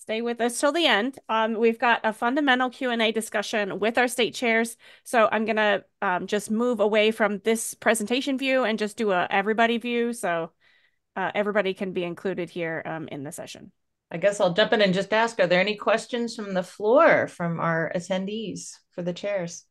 Stay with us till the end. We've got a fundamental Q&A discussion with our state chairs. So I'm going to just move away from this presentation view and just do a everybody view. So everybody can be included here in the session. I guess I'll jump in and just ask, are there any questions from the floor from our attendees for the chairs?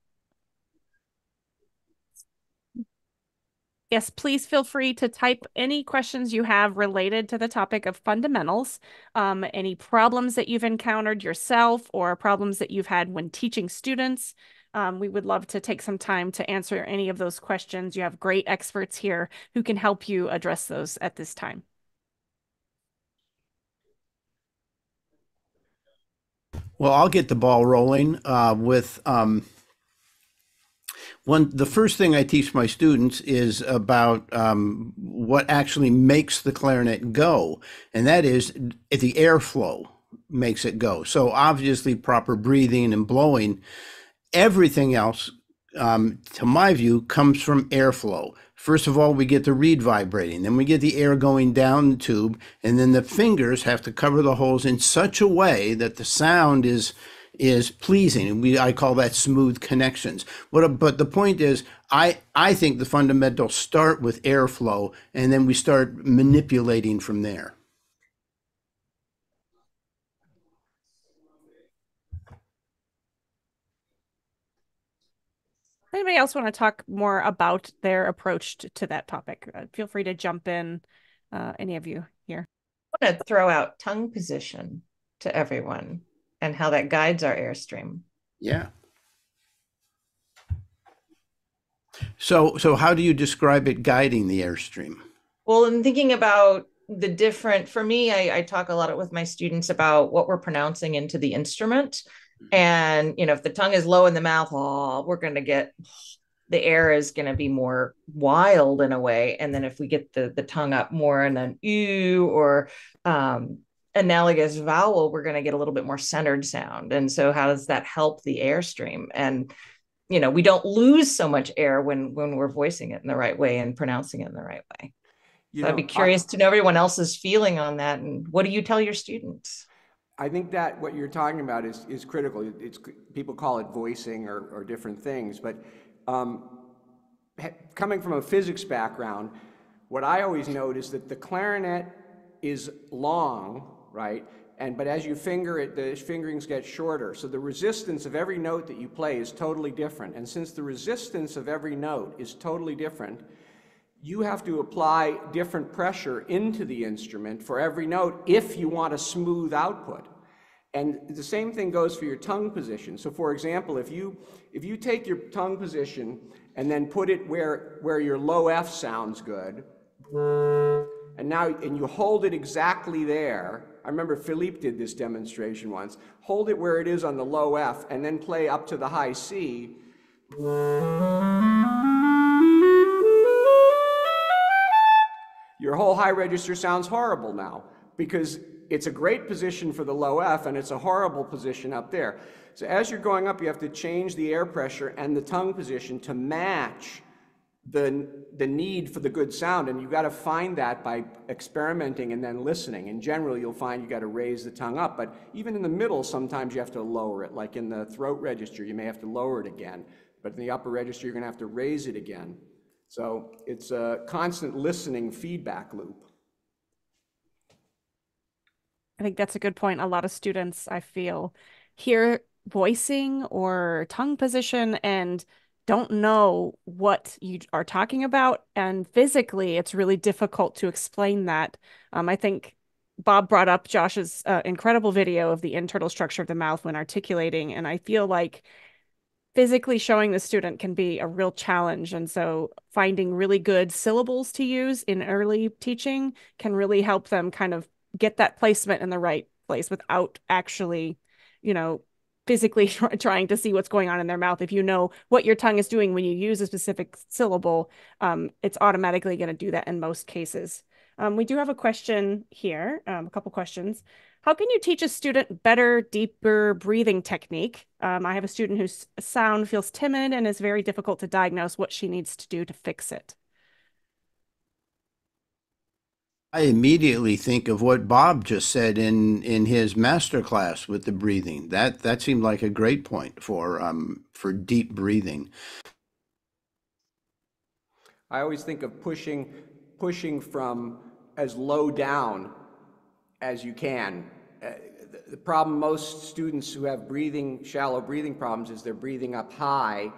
Yes, please feel free to type any questions you have related to the topic of fundamentals, any problems that you've encountered yourself or problems that you've had when teaching students. We would love to take some time to answer any of those questions. You have great experts here who can help you address those at this time. Well, I'll get the ball rolling with the first thing I teach my students is about what actually makes the clarinet go, and that is the airflow makes it go. So obviously proper breathing and blowing. Everything else, to my view, comes from airflow. First of all, we get the reed vibrating, then we get the air going down the tube, and then the fingers have to cover the holes in such a way that the sound is pleasing. I call that smooth connections. But the point is, I think the fundamentals start with airflow, and then we start manipulating from there. Anybody else want to talk more about their approach to that topic? Feel free to jump in, any of you here. I want to throw out tongue position to everyone and how that guides our airstream. Yeah. So how do you describe it guiding the airstream? Well, in thinking about the different, for me, I talk a lot with my students about what we're pronouncing into the instrument. And, if the tongue is low in the mouth, we're going to get the air is going to be more wild in a way. And then if we get the tongue up more in an ew or analogous vowel, we're going to get a little bit more centered sound. And so how does that help the airstream? And, we don't lose so much air when we're voicing it in the right way and pronouncing it in the right way. So I'd be curious to know everyone else's feeling on that. And what do you tell your students? I think that what you're talking about is critical. People call it voicing or different things, but coming from a physics background, what I always note is that the clarinet is long, right? But as you finger it, the fingerings get shorter. So the resistance of every note that you play is totally different. And since the resistance of every note is totally different, you have to apply different pressure into the instrument for every note if you want a smooth output. And the same thing goes for your tongue position. So for example, if you take your tongue position and then put it where your low F sounds good, and you hold it exactly there. I remember Philippe did this demonstration once. Hold it where it is on the low F and then play up to the high C. Your whole high register sounds horrible now because it's a great position for the low F and it's a horrible position up there. So as you're going up, you have to change the air pressure and the tongue position to match the need for the good sound, and you've got to find that by experimenting and then listening. In general, you'll find you got to raise the tongue up, but even in the middle, sometimes you have to lower it. Like in the throat register, you may have to lower it again, but in the upper register, you're going to have to raise it again. So it's a constant listening feedback loop. I think that's a good point. A lot of students, I feel, hear voicing or tongue position and don't know what you are talking about. And physically, it's really difficult to explain that. I think Bob brought up Josh's incredible video of the internal structure of the mouth when articulating. And I feel like physically showing the student can be a real challenge. And so finding really good syllables to use in early teaching can really help them kind of get that placement in the right place without actually, physically trying to see what's going on in their mouth. If you know what your tongue is doing when you use a specific syllable, it's automatically going to do that in most cases. We do have a question here, a couple questions. How can you teach a student better, deeper breathing technique? I have a student whose sound feels timid and is very difficult to diagnose what she needs to do to fix it. I immediately think of what Bob just said in his master class with the breathing. That seemed like a great point for deep breathing. I always think of pushing from as low down as you can. The problem most students who have shallow breathing problems is they're breathing up high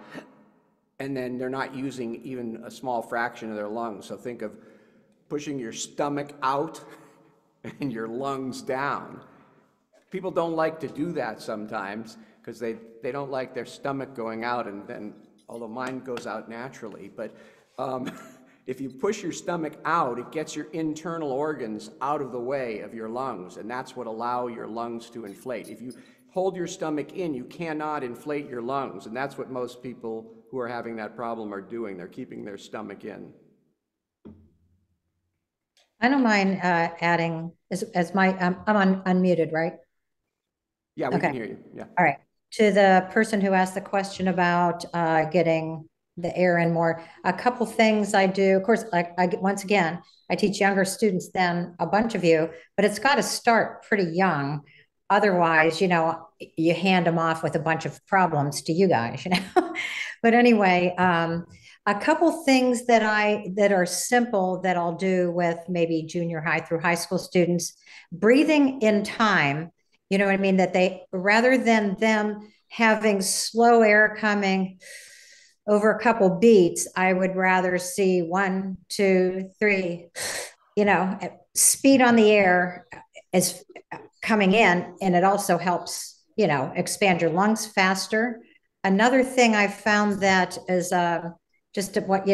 and then they're not using even a small fraction of their lungs. So think of pushing your stomach out and your lungs down. People don't like to do that sometimes because they don't like their stomach going out, and then, although mine goes out naturally, but if you push your stomach out, it gets your internal organs out of the way of your lungs, and that's what allows your lungs to inflate. If you hold your stomach in, you cannot inflate your lungs, and that's what most people who are having that problem are doing. They're keeping their stomach in. I don't mind adding as my I'm unmuted, right? Yeah, we Okay. can hear you. Yeah. All right. To the person who asked the question about getting the air in more, a couple things I do. Of course, once again, I teach younger students than a bunch of you, but it's got to start pretty young. Otherwise, you hand them off with a bunch of problems to you guys. But anyway, a couple things that are simple that I'll do with maybe junior high through high school students, breathing in time. You know what I mean? That they, rather than them having slow air coming over a couple beats, I would rather see 1, 2, 3, speed on the air is coming in, and it also helps, expand your lungs faster. Another thing I found that is just what,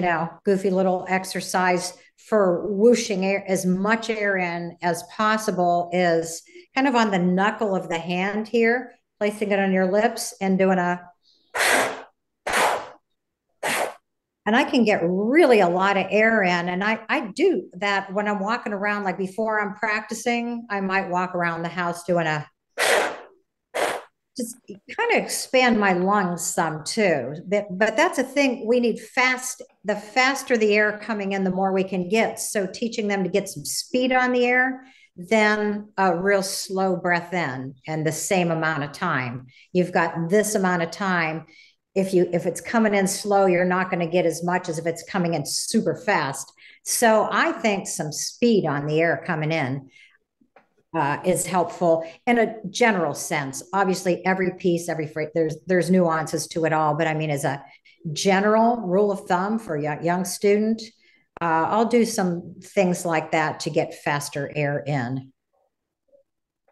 goofy little exercise for whooshing air, as much air in as possible, is kind of on the knuckle of the hand here, placing it on your lips and doing and I can get really a lot of air in. And I do that when I'm walking around, like before I'm practicing, I might walk around the house doing just kind of expand my lungs some too. But that's a thing we need the faster the air coming in, the more we can get. So teaching them to get some speed on the air, then a real slow breath in and the same amount of time. You've got this amount of time. If it's coming in slow, you're not going to get as much as if it's coming in super fast. So I think some speed on the air coming in is helpful in a general sense. Obviously, every piece, every phrase, there's nuances to it all. But I mean, as a general rule of thumb for a young student, I'll do some things like that to get faster air in.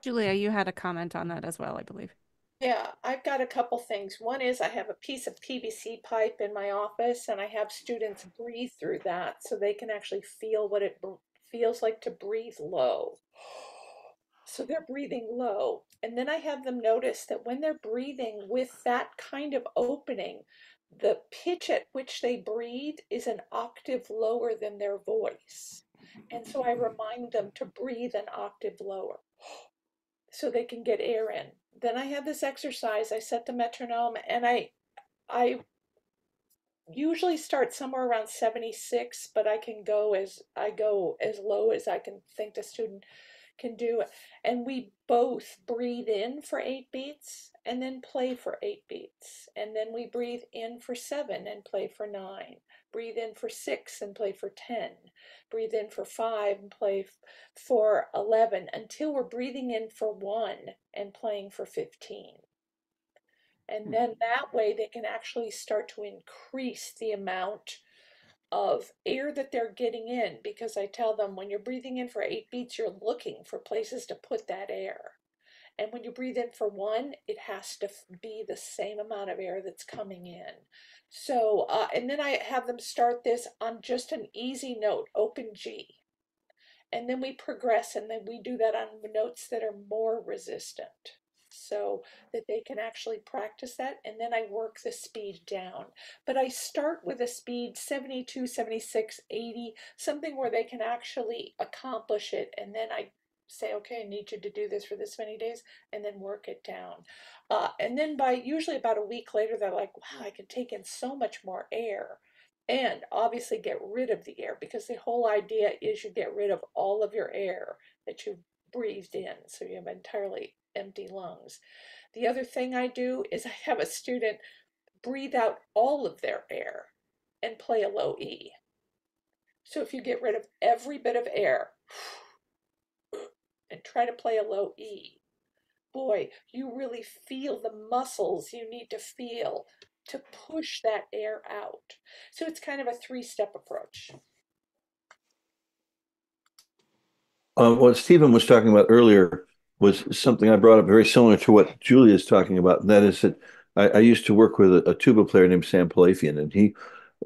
Julia, you had a comment on that as well, I believe. Yeah, I've got a couple things. One is I have a piece of PVC pipe in my office, and I have students breathe through that so they can actually feel what it feels like to breathe low. So they're breathing low. And then I have them notice that when they're breathing with that kind of opening, the pitch at which they breathe is an octave lower than their voice. And so I remind them to breathe an octave lower so they can get air in. Then I have this exercise, I set the metronome, and I usually start somewhere around 76, but I go as low as I can think the student can do it. And we both breathe in for 8 beats and then play for 8 beats. And then we breathe in for 7 and play for 9. Breathe in for 6 and play for 10. Breathe in for 5 and play for 11 until we're breathing in for 1 and playing for 15. And then that way they can actually start to increase the amount of air that they're getting in, because I tell them when you're breathing in for 8 beats, you're looking for places to put that air. And when you breathe in for 1, it has to be the same amount of air that's coming in. So, and then I have them start this on just an easy note, open G. And then we progress, and then we do that on notes that are more resistant, so that they can actually practice that. And then I work the speed down. But I start with a speed 72, 76, 80, something where they can actually accomplish it. And then I say, okay, I need you to do this for this many days, and then work it down. And then by usually about a week later, they're like, wow, I can take in so much more air. And obviously get rid of the air, because the whole idea is you get rid of all of your air that you've breathed in, so you have entirely empty lungs. The other thing I do is I have a student breathe out all of their air and play a low E. So if you get rid of every bit of air and try to play a low E, boy, you really feel the muscles you need to feel to push that air out. So it's kind of a three-step approach. What Stephen was talking about earlier was something I brought up very similar to what Julia is talking about. And that is that I used to work with a tuba player named Sam Palafian, and he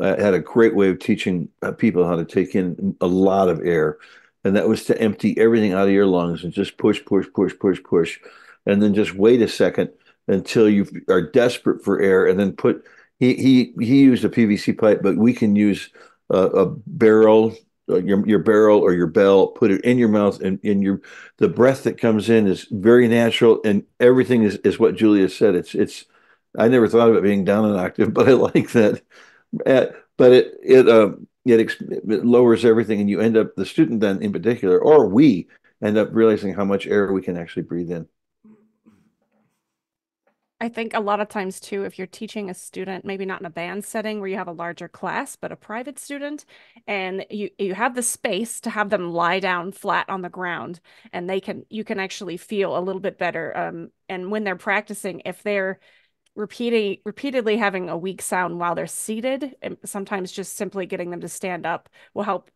had a great way of teaching people how to take in a lot of air. And that was to empty everything out of your lungs and just push, push, push, push, push. And then just wait a second until you are desperate for air, and then he used a PVC pipe, but we can use a barrel, your barrel or your bell, put it in your mouth, and the breath that comes in is very natural, and everything is what Julia said. It's I never thought of it being down an octave, but I like that. But it lowers everything, and you end up, the student then in particular, or we end up realizing how much air we can actually breathe in. I think a lot of times too, if you're teaching a student, maybe not in a band setting where you have a larger class, but a private student, and you have the space to have them lie down flat on the ground, and you can actually feel a little bit better. And when they're practicing, if they're repeatedly having a weak sound while they're seated, and sometimes just simply getting them to stand up will help,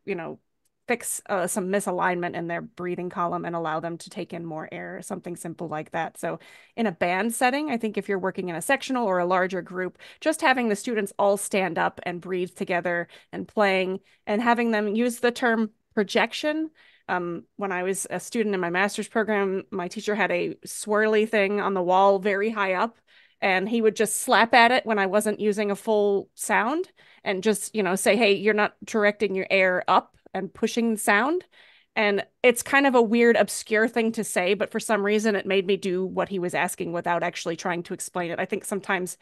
fix some misalignment in their breathing column and allow them to take in more air, something simple like that. So in a band setting, I think if you're working in a sectional or a larger group, just having the students all stand up and breathe together and playing, and having them use the term projection. When I was a student in my master's program, my teacher had a swirly thing on the wall very high up, and he would just slap at it when I wasn't using a full sound and just, say, hey, you're not directing your air up and pushing sound. And it's kind of a weird, obscure thing to say, but for some reason it made me do what he was asking without actually trying to explain it. I think sometimes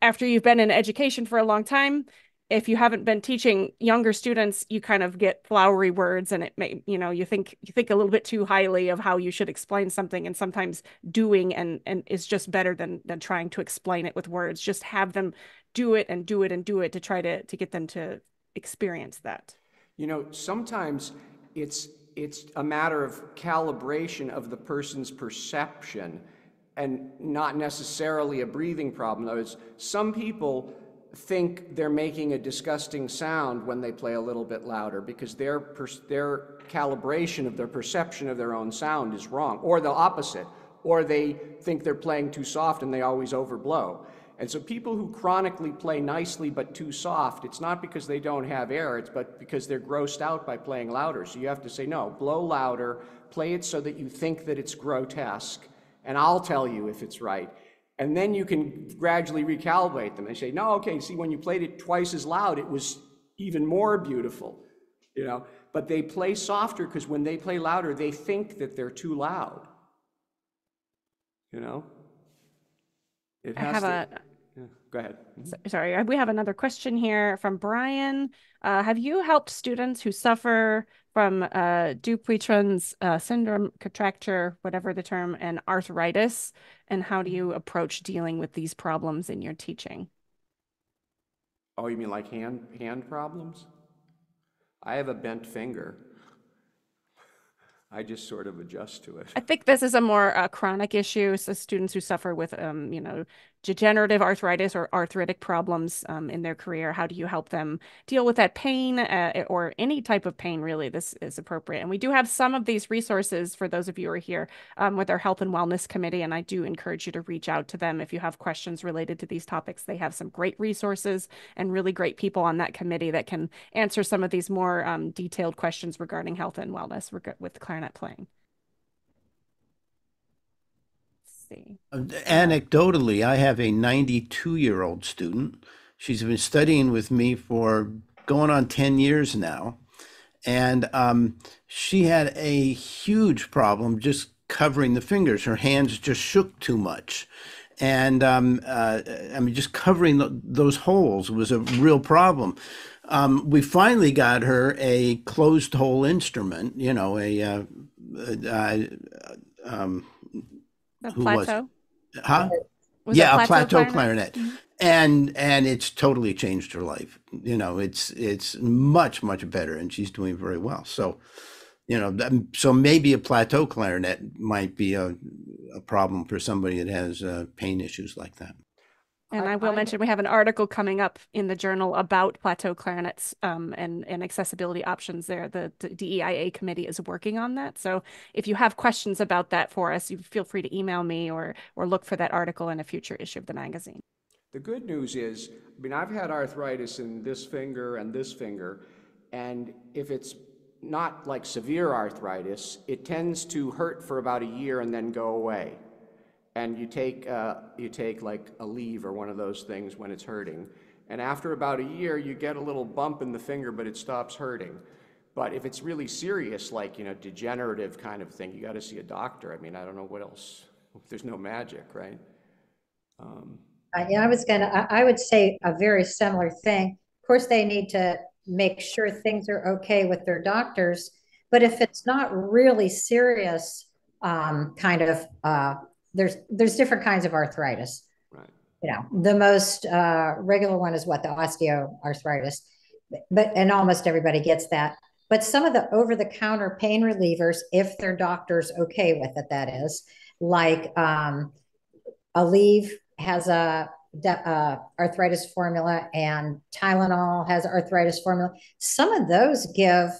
after you've been in education for a long time, if you haven't been teaching younger students, you kind of get flowery words, and it may, you think a little bit too highly of how you should explain something, and sometimes doing and is just better than trying to explain it with words. Just have them do it and do it and do it to try to get them to experience that. Sometimes it's a matter of calibration of the person's perception and not necessarily a breathing problem. That is, some people think they're making a disgusting sound when they play a little bit louder because their calibration of their perception of their own sound is wrong, or the opposite, or they think they're playing too soft and they always overblow. And so people who chronically play nicely but too soft, it's not because they don't have air, but because they're grossed out by playing louder. So you have to say, no, blow louder, play it so that you think that it's grotesque, and I'll tell you if it's right. And then you can gradually recalibrate them and say, no, okay, see, when you played it twice as loud, it was even more beautiful, But they play softer because when they play louder, they think that they're too loud, It has to. Yeah, go ahead. Sorry, we have another question here from Brian. Have you helped students who suffer from Dupuytren's syndrome, contracture, whatever the term, and arthritis? And how do you approach dealing with these problems in your teaching? Oh, you mean like hand problems? I have a bent finger. I just sort of adjust to it. I think this is a more chronic issue. So students who suffer with, degenerative arthritis or arthritic problems in their career, how do you help them deal with that pain or any type of pain, really? This is appropriate. And we do have some of these resources for those of you who are here with our Health and Wellness Committee. And I do encourage you to reach out to them if you have questions related to these topics. They have some great resources and really great people on that committee that can answer some of these more detailed questions regarding health and wellness with clarinet playing. See. Anecdotally, I have a 92-year-old student. She's been studying with me for going on 10 years now. And she had a huge problem just covering the fingers. Her hands just shook too much. And I mean, just covering those holes was a real problem. We finally got her a closed hole instrument, you know, The who was it? plateau. Huh? Was it Yeah, a plateau plateau clarinet? clarinet. Mhm. And it's totally changed her life. You know, it's much, much better, and she's doing very well. So, you know, so maybe a plateau clarinet might be a problem for somebody that has pain issues like that. And I will mention we have an article coming up in the journal about plateau clarinets and accessibility options there. The DEIA committee is working on that. So if you have questions about that for us, you feel free to email me or look for that article in a future issue of the magazine. The good news is, I mean, I've had arthritis in this finger and this finger, and if it's not like severe arthritis, it tends to hurt for about a year and then go away. And you take like a leave or one of those things when it's hurting. And after about a year, you get a little bump in the finger, but it stops hurting. But if it's really serious, like, you know, degenerative kind of thing, you got to see a doctor. I mean, I don't know what else. There's no magic, right? Yeah, I would say a very similar thing. Of course, they need to make sure things are okay with their doctors. But if it's not really serious, kind of, there's different kinds of arthritis. Right. You know, the most regular one is what, the osteoarthritis, and almost everybody gets that. But some of the over-the-counter pain relievers, if their doctor's okay with it, that is, like Aleve has a arthritis formula, and Tylenol has arthritis formula. Some of those give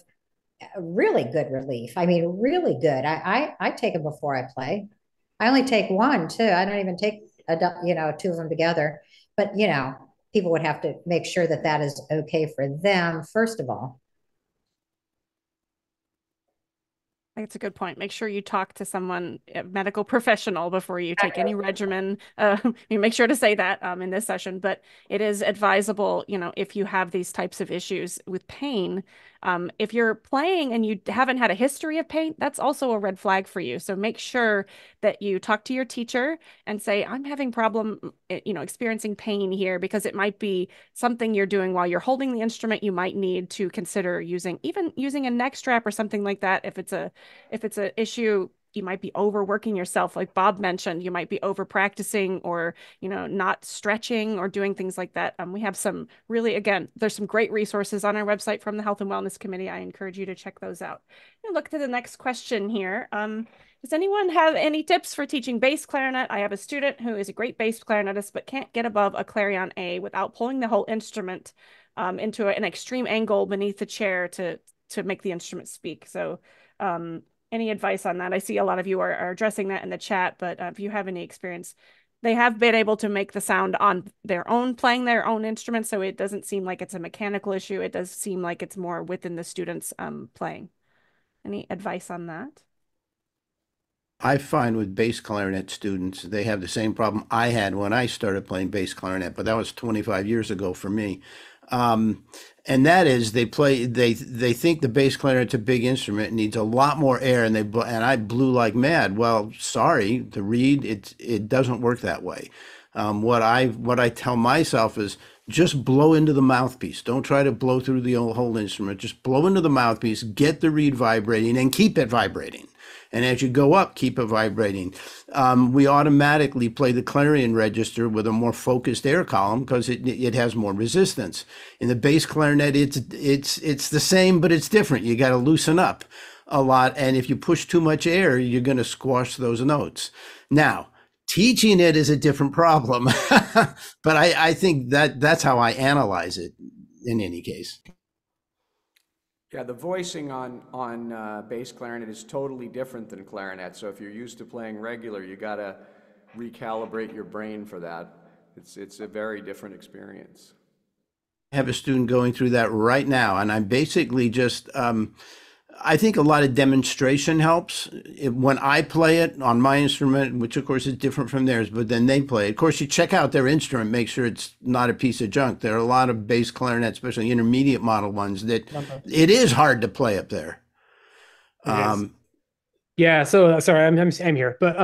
really good relief. I mean, really good. I take them before I play. I only take one too. I don't even take two of them together. But you know, people would have to make sure that that is okay for them first of all. That's a good point. Make sure you talk to someone, a medical professional, before you take any regimen. You make sure to say that in this session. But it is advisable, you know, if you have these types of issues with pain, if you're playing and you haven't had a history of pain, that's also a red flag for you. So make sure that you talk to your teacher and say, I'm having problem, you know, experiencing pain here, because it might be something you're doing while you're holding the instrument. You might need to consider using a neck strap or something like that. If it's an issue, you might be overworking yourself. Like Bob mentioned, you might be over practicing, or, you know, not stretching or doing things like that. We have some really, again, there's some great resources on our website from the Health and Wellness Committee. I encourage you to check those out. Look to the next question here. Does anyone have any tips for teaching bass clarinet? I have a student who is a great bass clarinetist, but can't get above a clarion A without pulling the whole instrument into an extreme angle beneath the chair to make the instrument speak. So any advice on that? I see a lot of you are addressing that in the chat, but if you have any experience, they have been able to make the sound on their own, playing their own instruments. So it doesn't seem like it's a mechanical issue. It does seem like it's more within the students playing. Any advice on that? I find with bass clarinet students, they have the same problem I had when I started playing bass clarinet, but that was 25 years ago for me. And that is they think the bass clarinet's a big instrument, it needs a lot more air, and I blew like mad. Well, sorry, the reed, it doesn't work that way. What I tell myself is just blow into the mouthpiece. Don't try to blow through the whole instrument. Just blow into the mouthpiece, get the reed vibrating, and keep it vibrating. And as you go up, keep it vibrating. We automatically play the clarion register with a more focused air column because it has more resistance. In the bass clarinet, it's the same, but it's different. You got to loosen up a lot. And if you push too much air, you're going to squash those notes. Now, teaching it is a different problem, but I think that's how I analyze it in any case. Yeah, the voicing on bass clarinet is totally different than clarinet. So if you're used to playing regular, you got to recalibrate your brain for that. It's a very different experience. I have a student going through that right now, and I'm basically just I think a lot of demonstration helps. When I play it on my instrument, which of course is different from theirs, but then they play it. Of course, you check out their instrument, make sure it's not a piece of junk. There are a lot of bass clarinets, especially intermediate model ones, that it is hard to play up there. Yeah, so sorry, I'm here, but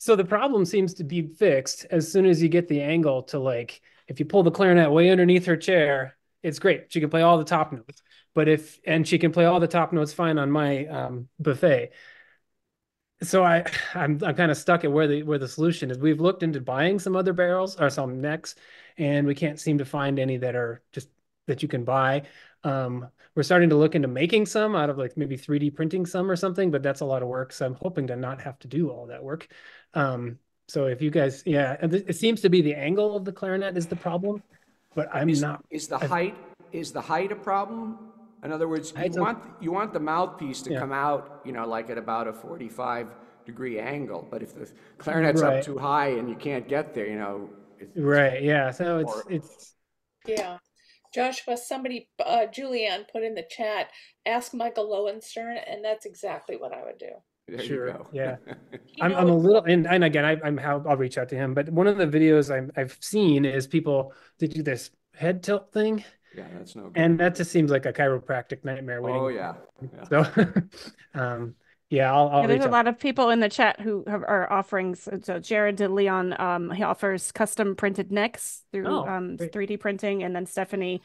So the problem seems to be fixed as soon as you get the angle to, like, if you pull the clarinet way underneath her chair, it's great. She can play all the top notes. And she can play all the top notes fine on my buffet. So I'm kind of stuck at where the solution is. We've looked into buying some other barrels or some necks, and we can't seem to find any that are just that you can buy. We're starting to look into making some out of, like, maybe 3D printing some or something, but that's a lot of work. So I'm hoping to not have to do all that work. So if you guys, yeah, and it seems to be the angle of the clarinet is the problem, but I'm not. Is the height a problem? In other words, you want the mouthpiece to come out, like at about a 45-degree angle. But if the clarinet's up too high and you can't get there, right? Yeah. So it's. Yeah. Joshua, somebody, Julianne put in the chat, ask Michael Lowenstern, and that's exactly what I would do. There Sure. you go. Yeah. I'm a little, and again, I'll reach out to him, but one of the videos I've seen is people that do this head tilt thing. Yeah, that's no good. And that just seems like a chiropractic nightmare waiting. Oh yeah. So, yeah, I'll there's reach a out. lot of people in the chat who are offering. So Jared DeLeon, he offers custom printed necks through 3D printing, and then Stephanie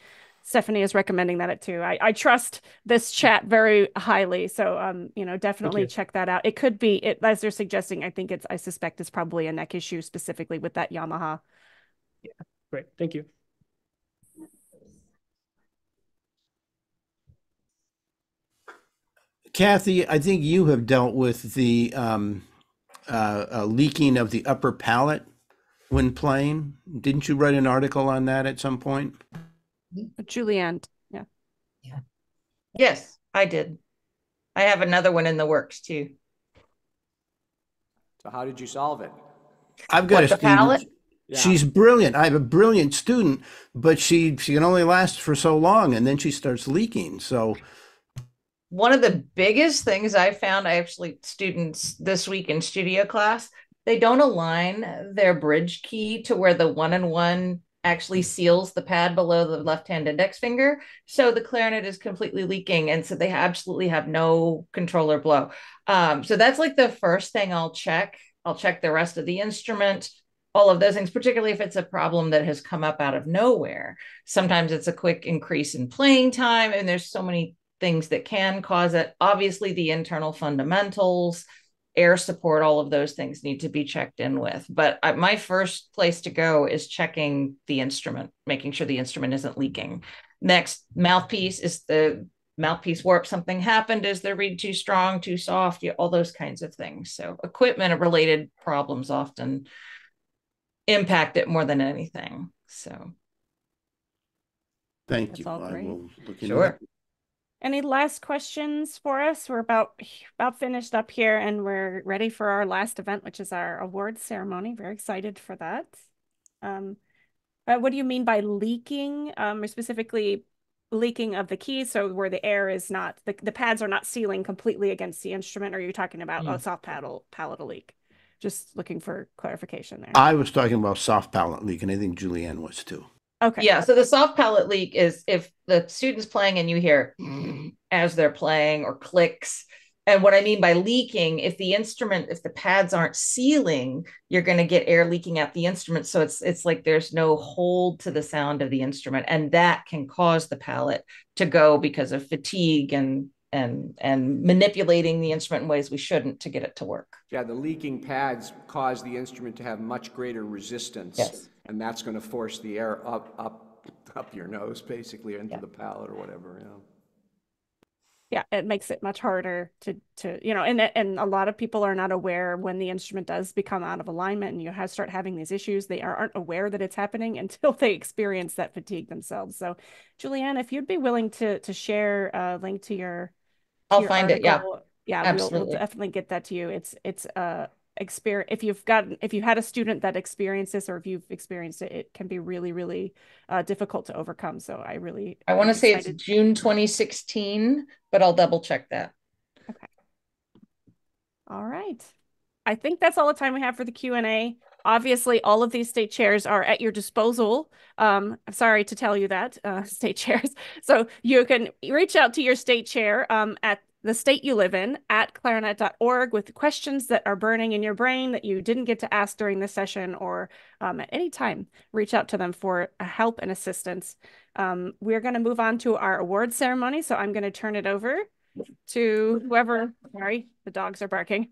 is recommending that too. I trust this chat very highly, so definitely check that out. It could be it as they're suggesting. I suspect it's probably a neck issue specifically with that Yamaha. Yeah, great, thank you. Kathy, I think you have dealt with the leaking of the upper palate when playing. Didn't you write an article on that at some point? Julianne, yeah. Yes, I did. I have another one in the works too. So how did you solve it? I've got a student. Palette? Yeah. She's brilliant. I have a brilliant student, but she can only last for so long, and then she starts leaking. So one of the biggest things I found, students this week in studio class, they don't align their bridge key to where the 1-in-1 actually seals the pad below the left-hand index finger. So the clarinet is completely leaking. And so they absolutely have no controller blow. So that's like the first thing I'll check. I'll check the rest of the instrument, all of those things, particularly if it's a problem that has come up out of nowhere. Sometimes it's a quick increase in playing time, and there's so many things that can cause it. Obviously, the internal fundamentals, air support, all of those things need to be checked in with. But my first place to go is checking the instrument, making sure the instrument isn't leaking. Next, mouthpiece. Is the mouthpiece warp? Something happened? Is the reed too strong, too soft? All those kinds of things. So equipment-related problems often impact it more than anything. So thank you. All great. I will look into sure. that. Any last questions for us? We're about finished up here, and we're ready for our last event, which is our awards ceremony. Very excited for that. What do you mean by leaking? Or specifically leaking of the keys, so where the air is not, the pads are not sealing completely against the instrument, or are you talking about a soft palate leak? Just looking for clarification there. I was talking about soft palate leak, and I think Julianne was too. Okay. Yeah. So the soft palate leak is if the student's playing and you hear as they're playing or clicks. And what I mean by leaking, if the pads aren't sealing, you're going to get air leaking out the instrument. So it's like there's no hold to the sound of the instrument. And that can cause the palate to go because of fatigue and manipulating the instrument in ways we shouldn't to get it to work. Yeah, the leaking pads cause the instrument to have much greater resistance. Yes. And that's going to force the air up your nose, basically, into the palate or whatever. Yeah, it makes it much harder to and a lot of people are not aware when the instrument does become out of alignment and you start having these issues. They aren't aware that it's happening until they experience that fatigue themselves. So, Julianne, if you'd be willing to share a link to your I'll find article, it. Yeah, we'll definitely get that to you. It's experience. If you had a student that experienced this, or if you've experienced it, it can be really, really difficult to overcome. So I want to say it's June 2016, but I'll double check that. Okay. All right. I think that's all the time we have for the Q&A. Obviously, all of these state chairs are at your disposal. I'm sorry to tell you that, state chairs. So you can reach out to your state chair at the state you live in at clarinet.org with questions that are burning in your brain that you didn't get to ask during the session, or at any time, reach out to them for help and assistance. We're going to move on to our award ceremony. So I'm going to turn it over to whoever, sorry, the dogs are barking.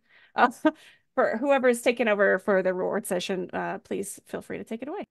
For whoever is taking over for the reward session, please feel free to take it away.